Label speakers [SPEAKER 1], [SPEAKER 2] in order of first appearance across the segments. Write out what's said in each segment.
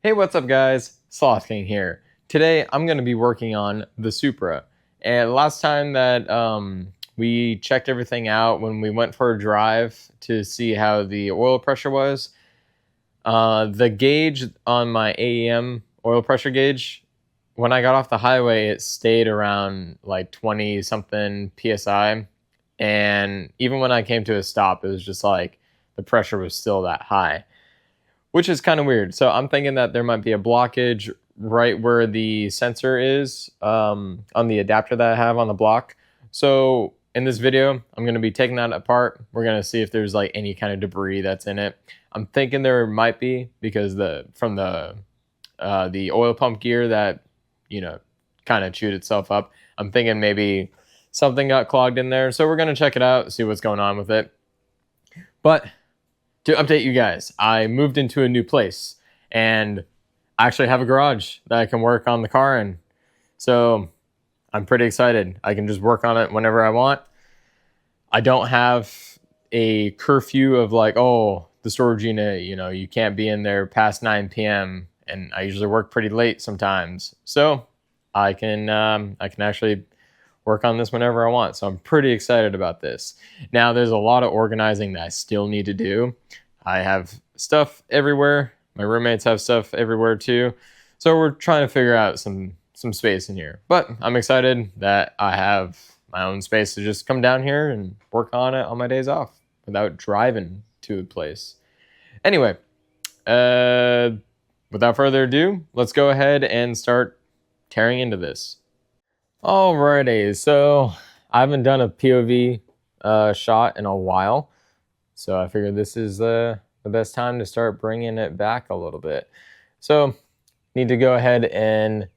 [SPEAKER 1] Hey, what's up guys? Sloth King here. Today I'm going to be working on the Supra. And last time that we checked everything out when we went for a drive to see how the oil pressure was, the gauge on my AEM oil pressure gauge, when I got off the highway, it stayed around like 20 something PSI. And even when I came to a stop, it was just like the pressure was still that high, which is kind of weird. So I'm thinking that there might be a blockage right where the sensor is on the adapter that I have on the block. So in this video, I'm going to be taking that apart. We're going to see if there's like any kind of debris that's in it. I'm thinking there might be because from the oil pump gear that, you know, kind of chewed itself up. I'm thinking maybe something got clogged in there. So we're going to check it out, see what's going on with it. But to update you guys, I moved into a new place and I actually have a garage that I can work on the car in. So I'm pretty excited. I can just work on it whenever I want. I don't have a curfew of like, oh, the storage unit, you know, you can't be in there past 9 p.m. And I usually work pretty late sometimes. So I can actually work on this whenever I want. So I'm pretty excited about this. Now there's a lot of organizing that I still need to do. I have stuff everywhere. My roommates have stuff everywhere too. So we're trying to figure out some space in here. But I'm excited that I have my own space to just come down here and work on it on my days off without driving to a place. Anyway, without further ado, let's go ahead and start tearing into this. Alrighty, so I haven't done a POV shot in a while, so I figured this is the best time to start bringing it back a little bit. So need to go ahead and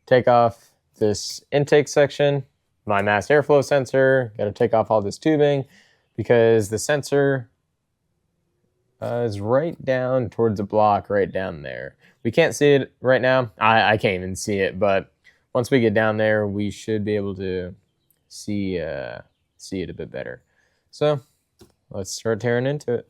[SPEAKER 1] take off this intake section, my mass airflow sensor. Got to take off all this tubing because the sensor is right down towards the block right down there. We can't see it right now. I can't even see it, but once we get down there, we should be able to see it a bit better. So let's start tearing into it.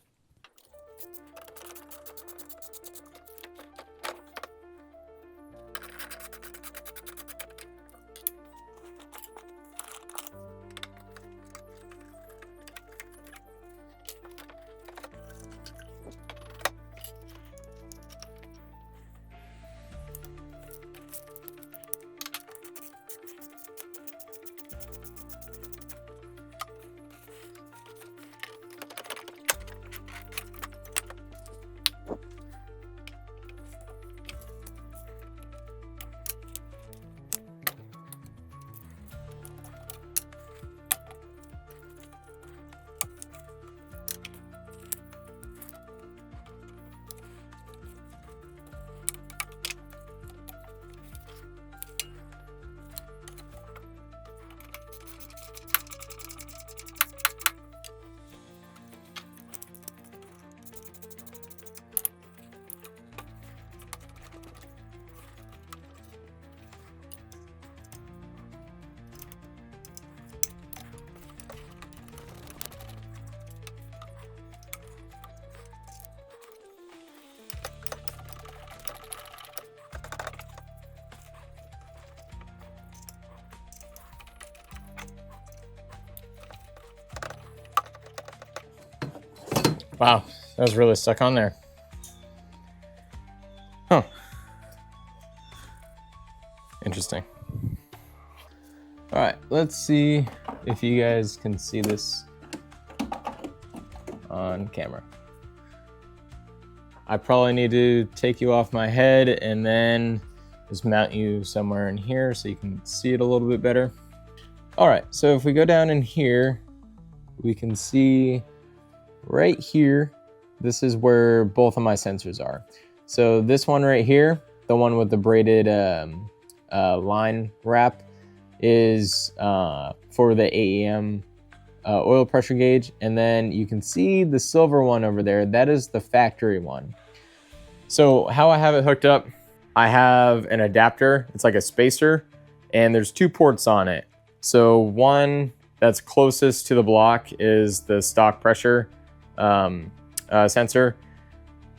[SPEAKER 1] Wow, that was really stuck on there. Huh. Interesting. All right, let's see if you guys can see this on camera. I probably need to take you off my head and then just mount you somewhere in here so you can see it a little bit better. All right, so if we go down in here, we can see right here, this is where both of my sensors are. So this one right here, the one with the braided line wrap, is for the AEM oil pressure gauge. And then you can see the silver one over there, that is the factory one. So how I have it hooked up, I have an adapter, it's like a spacer, and there's two ports on it. So one that's closest to the block is the stock pressure sensor.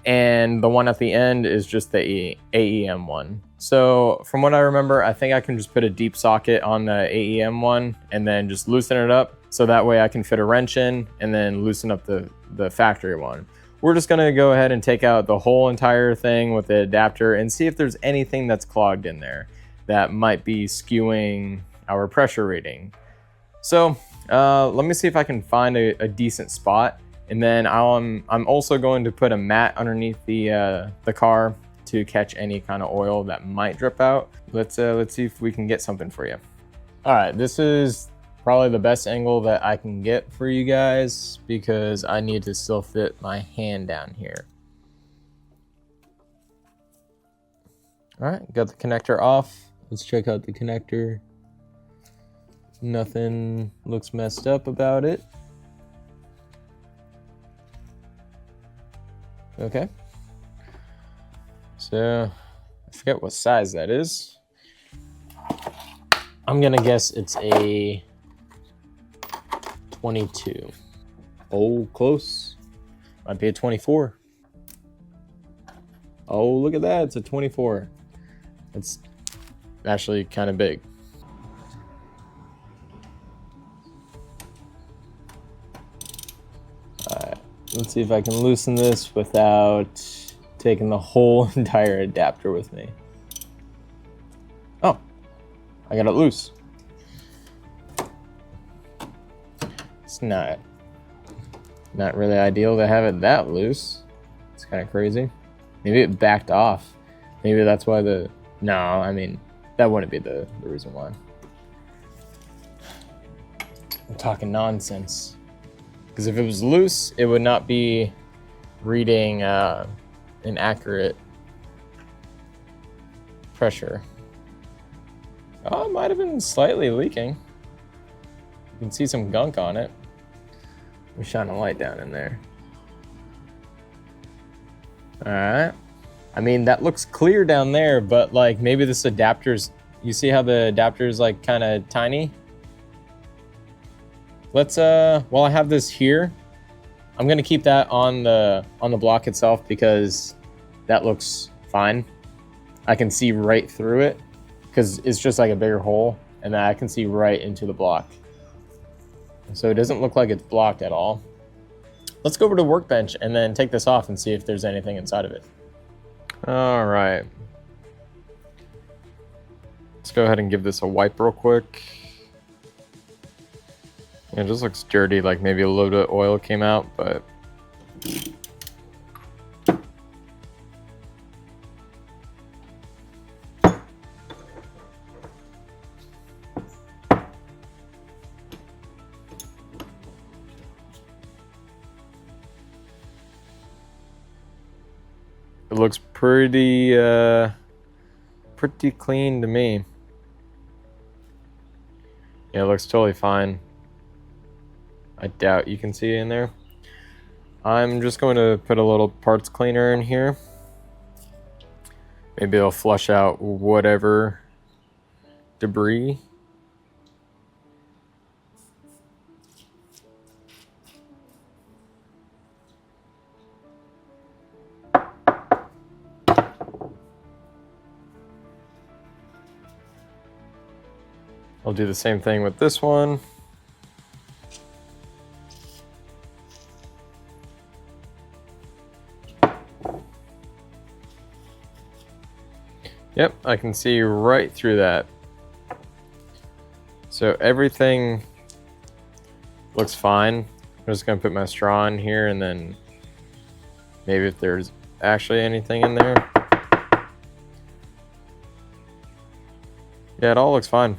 [SPEAKER 1] and the one at the end is just the AEM one. So from what I remember, I think I can just put a deep socket on the AEM one and then just loosen it up, so that way I can fit a wrench in and then loosen up the factory one. We're just gonna go ahead and take out the whole entire thing with the adapter and see if there's anything that's clogged in there that might be skewing our pressure reading. So let me see if I can find a decent spot. And then I'm also going to put a mat underneath the car to catch any kind of oil that might drip out. Let's see if we can get something for you. All right, this is probably the best angle that I can get for you guys because I need to still fit my hand down here. All right, got the connector off. Let's check out the connector. Nothing looks messed up about it. Okay. So, I forget what size that is. I'm gonna guess it's a 22. Oh, close. Might be a 24. Oh, look at that, it's a 24. It's actually kind of big. Let's see if I can loosen this without taking the whole entire adapter with me. Oh, I got it loose. It's not really ideal to have it that loose. It's kind of crazy. Maybe it backed off. Maybe that's why no, I mean, that wouldn't be the reason why. I'm talking nonsense. Because if it was loose, it would not be reading an accurate pressure. Oh, it might have been slightly leaking. You can see some gunk on it. Let me shine a light down in there. All right. I mean, that looks clear down there, but like maybe this adapter's, you see how the adapter is like kind of tiny? Let's while I have this here, I'm gonna keep that on the block itself because that looks fine. I can see right through it because it's just like a bigger hole, and then I can see right into the block. So it doesn't look like it's blocked at all. Let's go over to the workbench and then take this off and see if there's anything inside of it. All right. Let's go ahead and give this a wipe real quick. It just looks dirty, like maybe a load of oil came out, but it looks pretty clean to me. Yeah, it looks totally fine. I doubt you can see it in there. I'm just going to put a little parts cleaner in here. Maybe it'll flush out whatever debris. I'll do the same thing with this one. Yep, I can see right through that. So everything looks fine. I'm just gonna put my straw in here and then maybe if there's actually anything in there. Yeah, it all looks fine.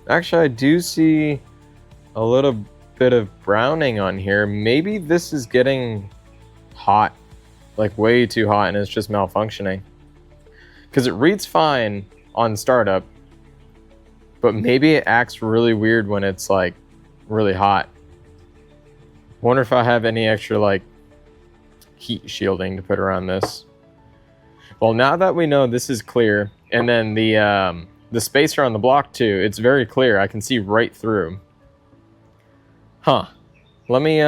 [SPEAKER 1] Actually I do see a little bit of browning on here. Maybe this is getting hot. Like way too hot, and it's just malfunctioning because it reads fine on startup, but maybe it acts really weird when it's like really hot. Wonder if I have any extra like heat shielding to put around this. Well, now that we know this is clear, and then the spacer on the block too, it's very clear. I can see right through. Huh. Let me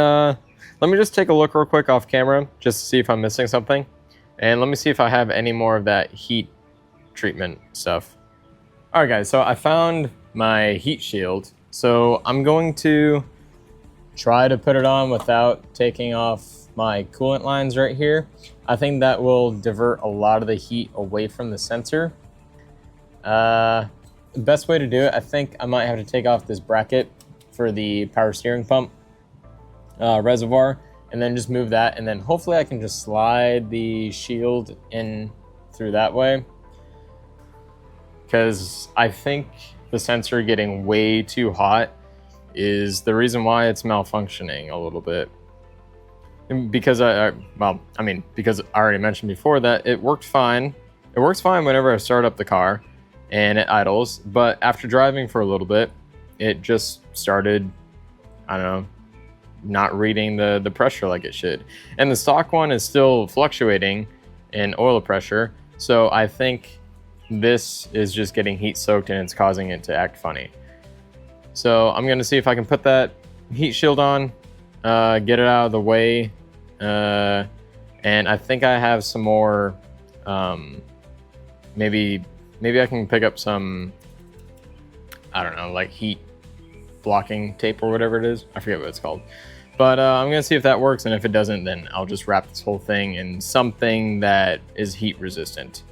[SPEAKER 1] Let me just take a look real quick off camera just to see if I'm missing something. And let me see if I have any more of that heat treatment stuff. All right, guys, so I found my heat shield. So I'm going to try to put it on without taking off my coolant lines right here. I think that will divert a lot of the heat away from the sensor. The best way to do it, I think I might have to take off this bracket for the power steering pump reservoir, and then just move that, and then hopefully I can just slide the shield in through that way, because I think the sensor getting way too hot is the reason why it's malfunctioning a little bit. Because because I already mentioned before that it worked fine. It works fine whenever I start up the car and it idles, but after driving for a little bit, it just started, I don't know, not reading the pressure like it should. And the stock one is still fluctuating in oil pressure, so I think this is just getting heat soaked and it's causing it to act funny. So I'm gonna see if I can put that heat shield on, get it out of the way, and I think I have some more, maybe I can pick up some, I don't know, like heat blocking tape or whatever it is. I forget what it's called. But I'm gonna see if that works, and if it doesn't, then I'll just wrap this whole thing in something that is heat resistant.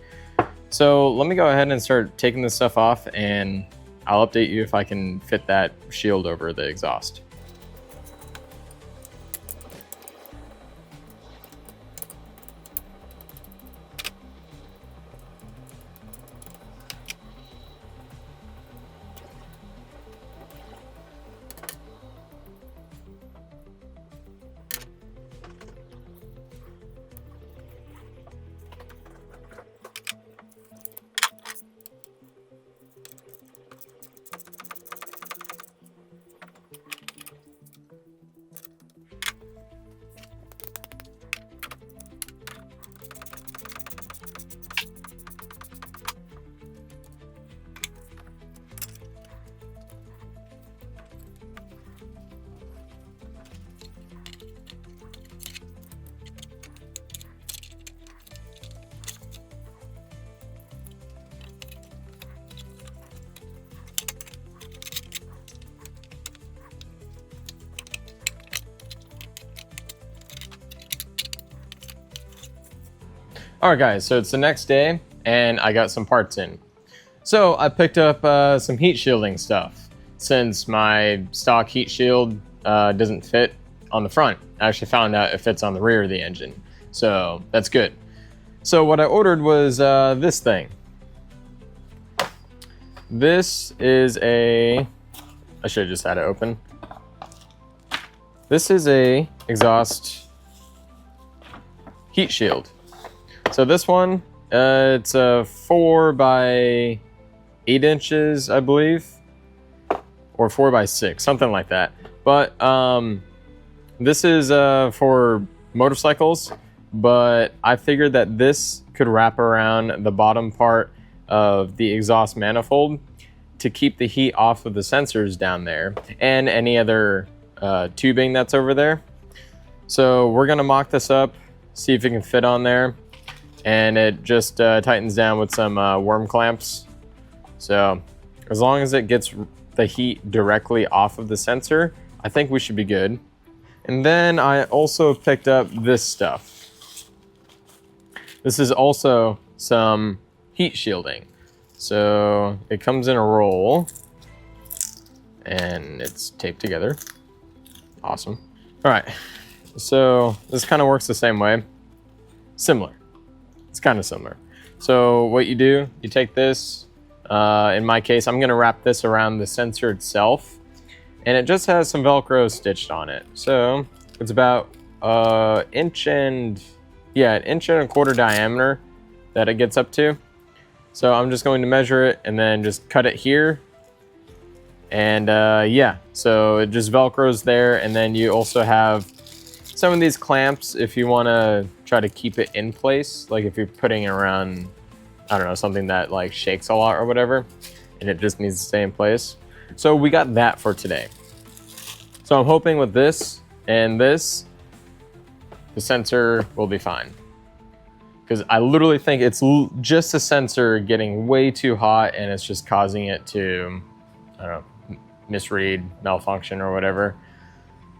[SPEAKER 1] So let me go ahead and start taking this stuff off, and I'll update you if I can fit that shield over the exhaust. All right, guys, so it's the next day and I got some parts in. So I picked up some heat shielding stuff, since my stock heat shield doesn't fit on the front. I actually found out it fits on the rear of the engine, so that's good. So what I ordered was this thing. This is I should have just had it open. This is a exhaust heat shield. So this one, it's a 4 by 8 inches, I believe, or 4 by 6, something like that. But this is for motorcycles, but I figured that this could wrap around the bottom part of the exhaust manifold to keep the heat off of the sensors down there and any other tubing that's over there. So we're gonna mock this up, see if it can fit on there. And it just tightens down with some worm clamps. So as long as it gets the heat directly off of the sensor, I think we should be good. And then I also picked up this stuff. This is also some heat shielding. So it comes in a roll and it's taped together. Awesome. All right, so this kind of works the same way. Similar. It's kind of similar. So what you do, you take this, in my case, I'm gonna wrap this around the sensor itself, and it just has some Velcro stitched on it. So it's about an inch and a quarter diameter that it gets up to. So I'm just going to measure it and then just cut it here. And yeah, so it just Velcros there, and then you also have some of these clamps if you want to try to keep it in place, like if you're putting it around, I don't know, something that like shakes a lot or whatever, and it just needs to stay in place. So we got that for today. So I'm hoping with this and this the sensor will be fine. Because I literally think it's just a sensor getting way too hot and it's just causing it to, I don't know, misread, malfunction or whatever.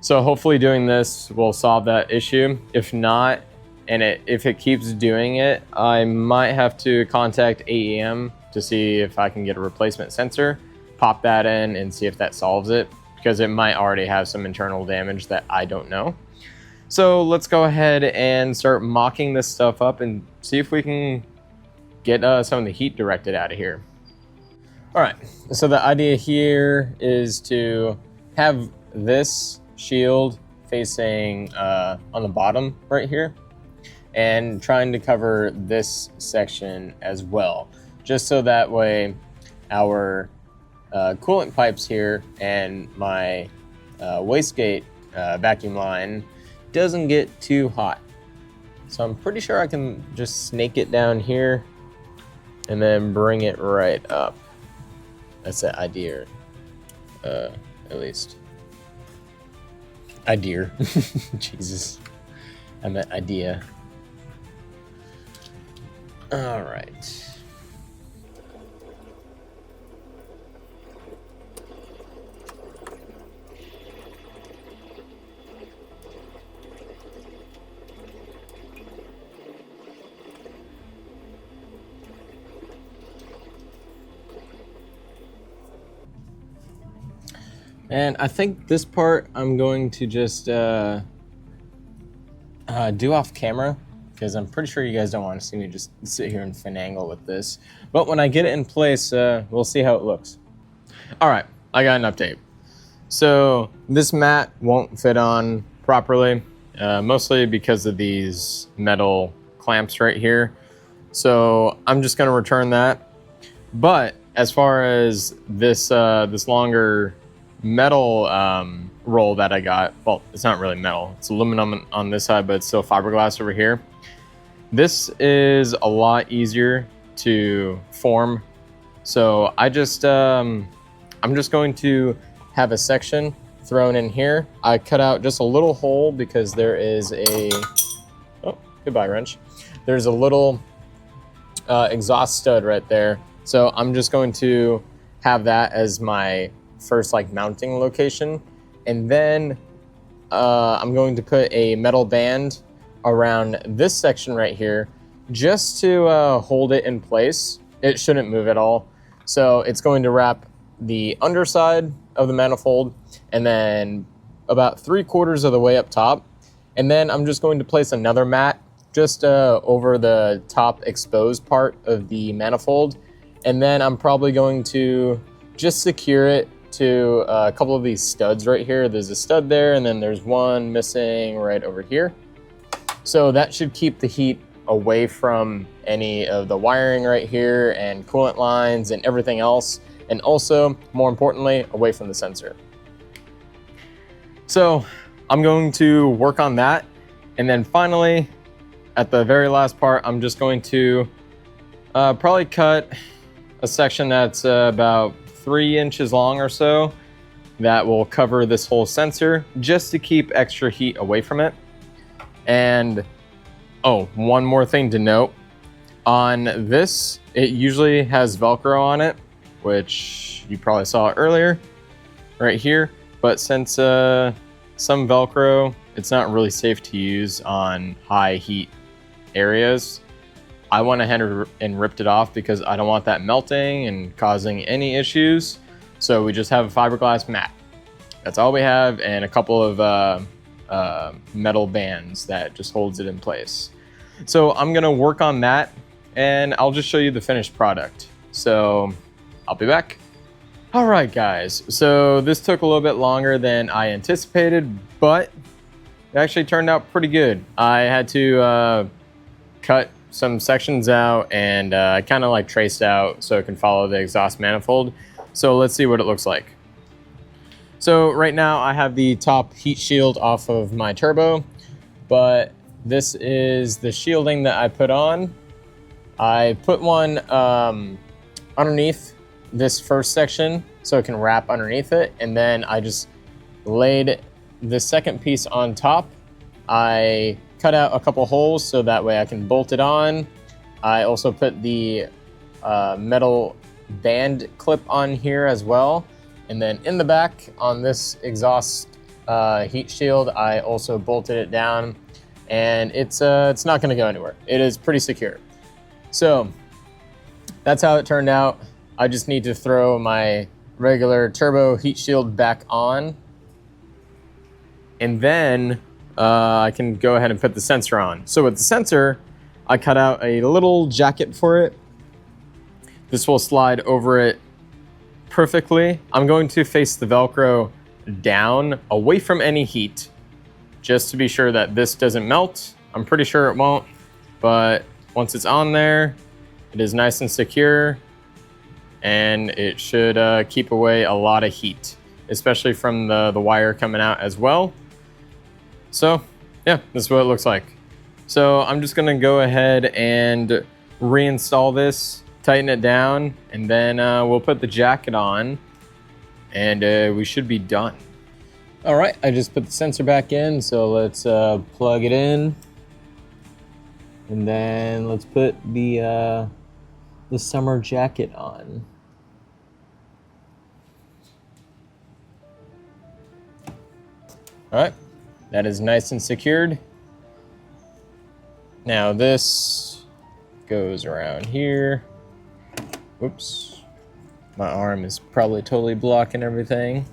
[SPEAKER 1] So hopefully doing this will solve that issue. If not, and if it keeps doing it, I might have to contact AEM to see if I can get a replacement sensor, pop that in and see if that solves it, because it might already have some internal damage that I don't know. So let's go ahead and start mocking this stuff up and see if we can get some of the heat directed out of here. All right, so the idea here is to have this shield facing on the bottom right here and trying to cover this section as well, just so that way our coolant pipes here and my wastegate vacuum line doesn't get too hot. So I'm pretty sure I can just snake it down here and then bring it right up. That's the idea, at least. Idea. Jesus, I meant idea. All right. And I think this part I'm going to just do off camera, because I'm pretty sure you guys don't want to see me just sit here and finagle with this. But when I get it in place, we'll see how it looks. All right, I got an update. So this mat won't fit on properly, mostly because of these metal clamps right here. So I'm just gonna return that. But as far as this, this longer metal roll that I got, well, it's not really metal, it's aluminum on this side, but it's still fiberglass over here. This is a lot easier to form. So I just I'm just going to have a section thrown in here. I cut out just a little hole because there is a, oh, goodbye wrench. There's a little exhaust stud right there. So I'm just going to have that as my first like mounting location, and then I'm going to put a metal band around this section right here just to hold it in place. It shouldn't move at all. So it's going to wrap the underside of the manifold and then about 3/4 of the way up top, and then I'm just going to place another mat just over the top exposed part of the manifold, and then I'm probably going to just secure it to a couple of these studs right here. There's a stud there, and then there's one missing right over here. So that should keep the heat away from any of the wiring right here and coolant lines and everything else, and also, more importantly, away from the sensor. So I'm going to work on that, and then finally, at the very last part, I'm just going to probably cut a section that's about 3 inches long or so that will cover this whole sensor, just to keep extra heat away from it. And oh, one more thing to note on this, it usually has Velcro on it, which you probably saw earlier right here, but since some Velcro, it's not really safe to use on high heat areas, I went ahead and ripped it off because I don't want that melting and causing any issues. So we just have a fiberglass mat. That's all we have, and a couple of metal bands that just holds it in place. So I'm gonna work on that, and I'll just show you the finished product. So I'll be back. All right, guys. So this took a little bit longer than I anticipated, but it actually turned out pretty good. I had to cut some sections out, and I kind of like traced out so it can follow the exhaust manifold. So let's see what it looks like. So right now I have the top heat shield off of my turbo, but this is the shielding that I put on. I put one underneath this first section so it can wrap underneath it, and then I just laid the second piece on top. I cut out a couple holes so that way I can bolt it on. I also put the metal band clip on here as well. And then in the back on this exhaust heat shield, I also bolted it down, and it's not gonna go anywhere. It is pretty secure. So that's how it turned out. I just need to throw my regular turbo heat shield back on, and then I can go ahead and put the sensor on. So with the sensor, I cut out a little jacket for it. This will slide over it perfectly. I'm going to face the Velcro down, away from any heat, just to be sure that this doesn't melt. I'm pretty sure it won't, but once it's on there, it is nice and secure, and it should keep away a lot of heat, especially from the wire coming out as well. So yeah, this is what it looks like. So I'm just gonna go ahead and reinstall this, tighten it down, and then we'll put the jacket on, and we should be done. All right, I just put the sensor back in, so let's plug it in, and then let's put the summer jacket on. All right, that is nice and secured. Now this goes around here. Oops, my arm is probably totally blocking everything.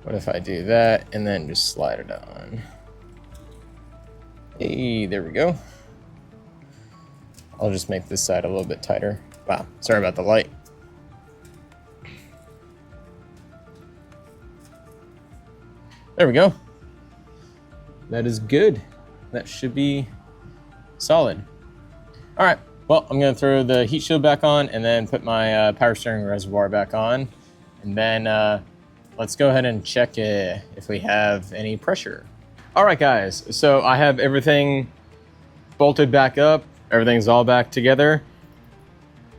[SPEAKER 1] What if I do that and then just slide it on? Hey, there we go. I'll just make this side a little bit tighter. Wow, sorry about the light. There we go. That is good. That should be solid. All right, well, I'm gonna throw the heat shield back on and then put my power steering reservoir back on. And then let's go ahead and check if we have any pressure. All right, guys, so I have everything bolted back up. Everything's all back together,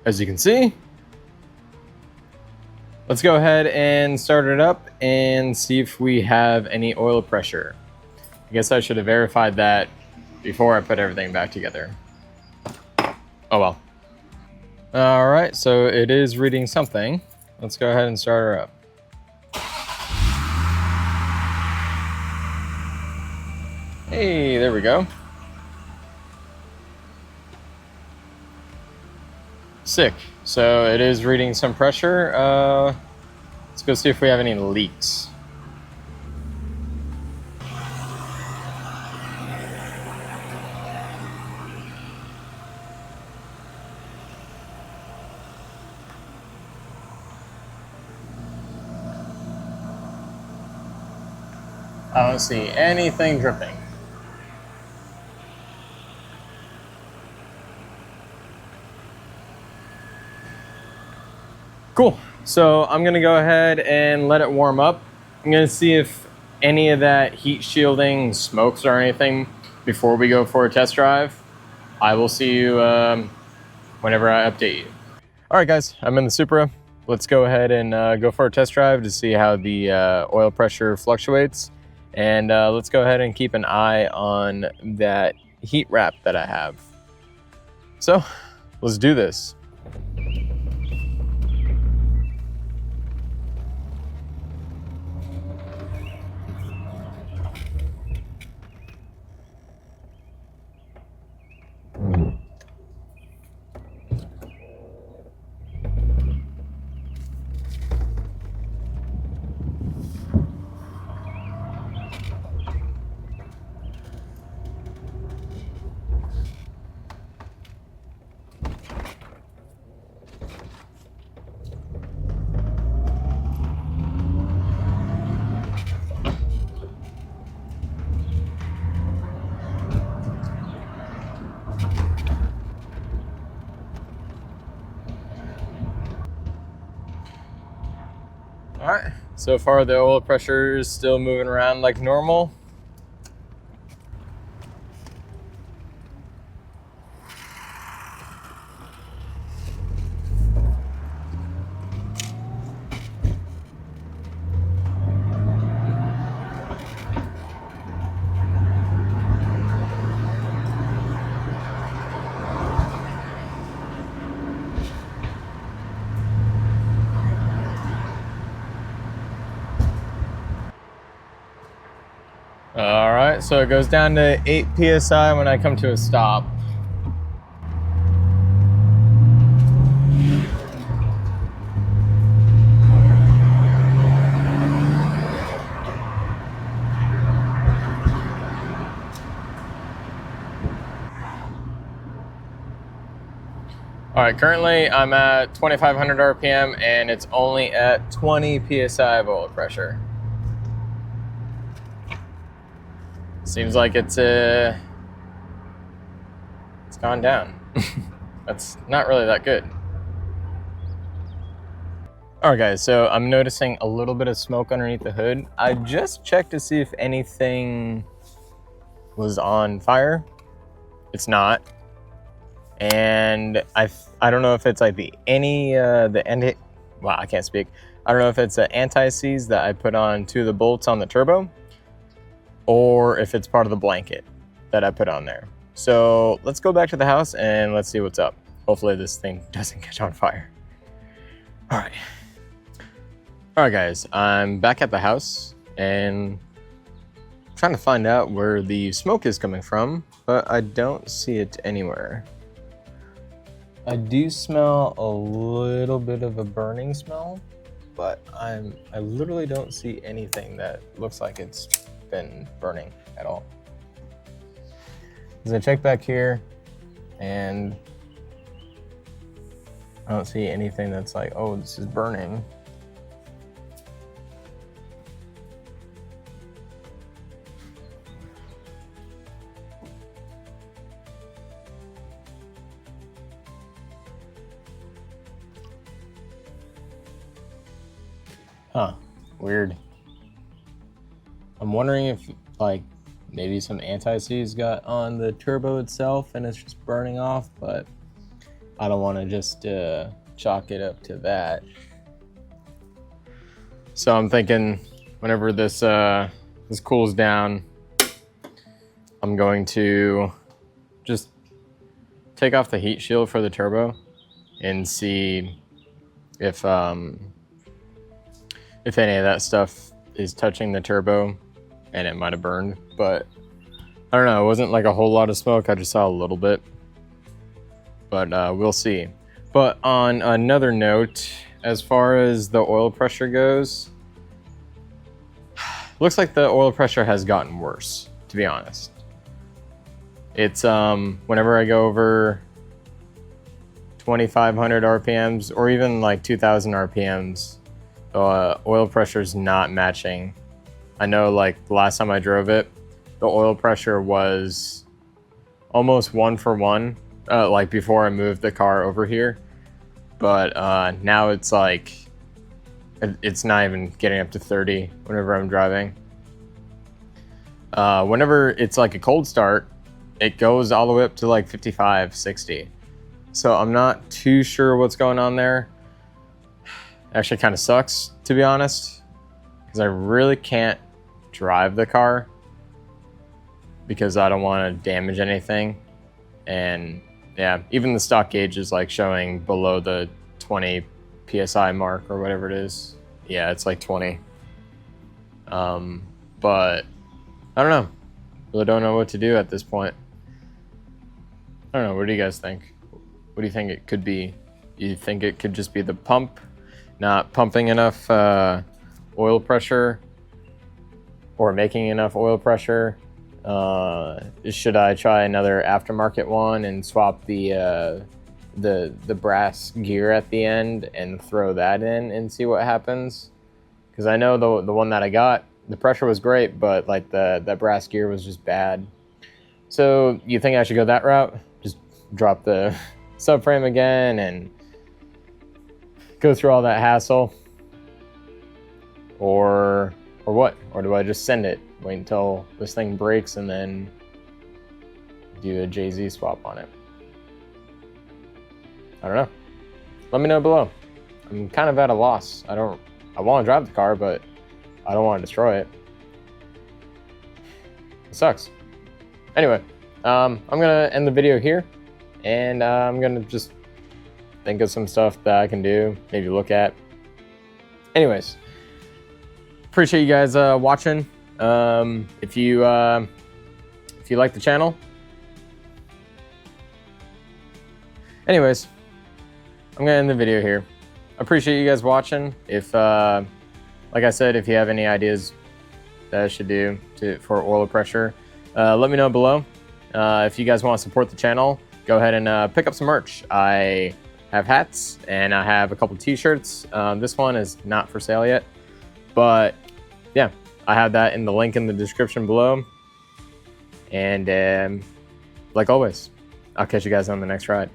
[SPEAKER 1] as you can see. Let's go ahead and start it up and see if we have any oil pressure. I guess I should have verified that before I put everything back together. Oh well. All right, so it is reading something. Let's go ahead and start her up. Hey, there we go. Sick. So it is reading some pressure. Let's go see if we have any leaks. I don't see anything dripping. Cool. So I'm gonna go ahead and let it warm up. I'm gonna see if any of that heat shielding smokes or anything before we go for a test drive. I will see you whenever I update you. All right, guys, I'm in the Supra. Let's go ahead and go for a test drive to see how the oil pressure fluctuates. And let's go ahead and keep an eye on that heat wrap that I have. So let's do this. All right, so far the oil pressure is still moving around like normal. right, so it goes down to 8 psi when I come to a stop. All right, currently I'm at 2,500 RPM and it's only at 20 psi of oil pressure. Seems like it's gone down. That's not really that good. All right, guys, so I'm noticing a little bit of smoke underneath the hood. I just checked to see if anything was on fire. It's not. And I don't know if it's like wow, I can't speak. I don't know if it's the anti-seize that I put on to the bolts on the turbo, or if it's part of the blanket that I put on there. So let's go back to the house and let's see what's up. Hopefully this thing doesn't catch on fire. All right, guys, I'm back at the house and I'm trying to find out where the smoke is coming from, but I don't see it anywhere. I do smell a little bit of a burning smell, but I literally don't see anything that looks like it's been burning at all. As I check back here, and I don't see anything that's like, oh, this is burning. Huh, weird. I'm wondering if like maybe some anti-seize got on the turbo itself and it's just burning off, but I don't want to just chalk it up to that. So I'm thinking whenever this cools down, I'm going to just take off the heat shield for the turbo and see if any of that stuff is touching the turbo, and it might have burned, but I don't know. It wasn't like a whole lot of smoke. I just saw a little bit, but we'll see. But on another note, as far as the oil pressure goes, looks like the oil pressure has gotten worse, to be honest. It's whenever I go over 2,500 RPMs or even like 2,000 RPMs, oil pressure is not matching. I know like the last time I drove it, the oil pressure was almost 1-for-1, like before I moved the car over here. But now it's like, it's not even getting up to 30 whenever I'm driving. Whenever it's like a cold start, it goes all the way up to like 55, 60. So I'm not too sure what's going on there. Actually kind of sucks, to be honest, because I really can't drive the car because I don't want to damage anything. And yeah, even the stock gauge is like showing below the 20 psi mark or whatever it is. Yeah, it's like 20. But I don't know. Really don't know what to do at this point. I don't know. What do you guys think? What do you think it could be? You think it could just be the pump not pumping enough oil pressure or making enough oil pressure? Should I try another aftermarket one and swap the brass gear at the end and throw that in and see what happens? Because I know the one that I got, the pressure was great, but like that brass gear was just bad. So you think I should go that route? Just drop the subframe again and go through all that hassle? Or what? Or do I just send it, wait until this thing breaks and then do a JZ swap on it? I don't know. Let me know below. I'm kind of at a loss. I want to drive the car, but I don't want to destroy it. It sucks. Anyway, I'm gonna end the video here, and I'm gonna just think of some stuff that I can do, maybe look at. Anyways, appreciate you guys watching. If you if you like the channel. Anyways, I'm gonna end the video here. Appreciate you guys watching. If like I said, if you have any ideas that I should do for oil pressure, let me know below. If you guys want to support the channel, go ahead and pick up some merch. I have hats and I have a couple t-shirts. This one is not for sale yet, but yeah, I have that in the link in the description below. And like always, I'll catch you guys on the next ride.